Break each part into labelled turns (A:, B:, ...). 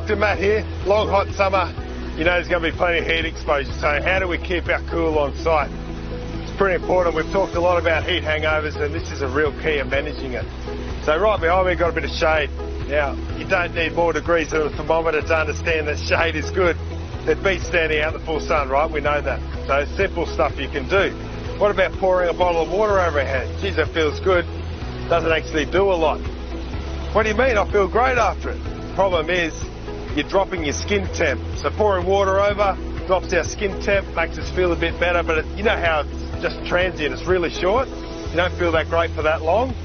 A: Dr. Matt here. Long hot summer, you know there's going to be plenty of heat exposure, so how do we keep our cool on site? It's pretty important. We've talked a lot about heat hangovers, and this is a real key of managing it. So right behind me we've got a bit of shade. Now, you don't need more degrees than a thermometer to understand that shade is good. It beats standing out in the full sun, right? We know that. So simple stuff you can do. What about pouring a bottle of water over our head? Geez, that feels good. Doesn't actually do a lot. What do you mean? I feel great after it. Problem is, you're dropping your skin temp. So pouring water over drops our skin temp, makes us feel a bit better, but you know how it's just transient, it's really short. You don't feel that great for that long.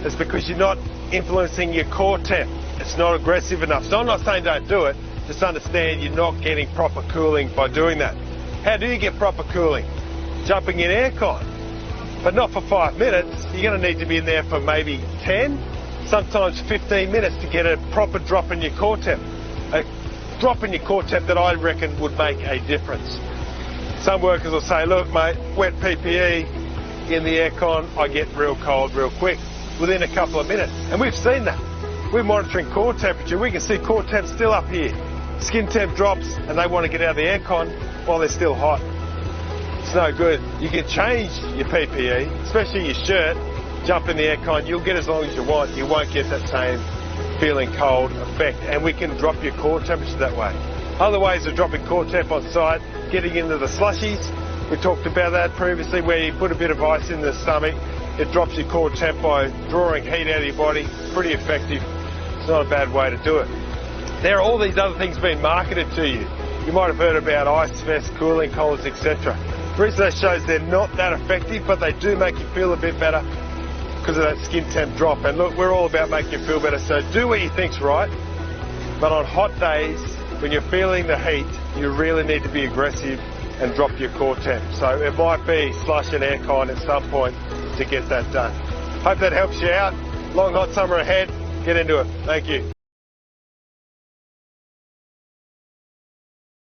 A: It's because you're not influencing your core temp. It's not aggressive enough. So I'm not saying don't do it, just understand you're not getting proper cooling by doing that. How do you get proper cooling? Jumping in aircon. But not for 5 minutes. You're going to need to be in there for maybe 10, sometimes 15 minutes to get a proper drop in your core temp. A drop in your core temp that I reckon would make a difference. Some workers will say, look mate, wet PPE in the aircon, I get real cold real quick within a couple of minutes. And we've seen that. We're monitoring core temperature. We can see core temp still up here. Skin temp drops and they want to get out of the aircon while they're still hot. It's no good. You can change your PPE, especially your shirt, jump in the aircon, you'll get as long as you want. You won't get that same feeling cold effect, and we can drop your core temperature that way. Other ways of dropping core temp on site, getting into the slushies. We talked about that previously, where you put a bit of ice in the stomach, it drops your core temp by drawing heat out of your body. Pretty effective. It's not a bad way to do it. There are all these other things being marketed to you. You might have heard about ice vests, cooling collars, etc. Research shows they're not that effective, but they do make you feel a bit better because of that skin temp drop. And look, we're all about making you feel better, so do what you think's right. But on hot days, when you're feeling the heat, you really need to be aggressive and drop your core temp. So it might be slush and aircon at some point to get that done. Hope that helps you out. Long hot summer ahead. Get into it. Thank you.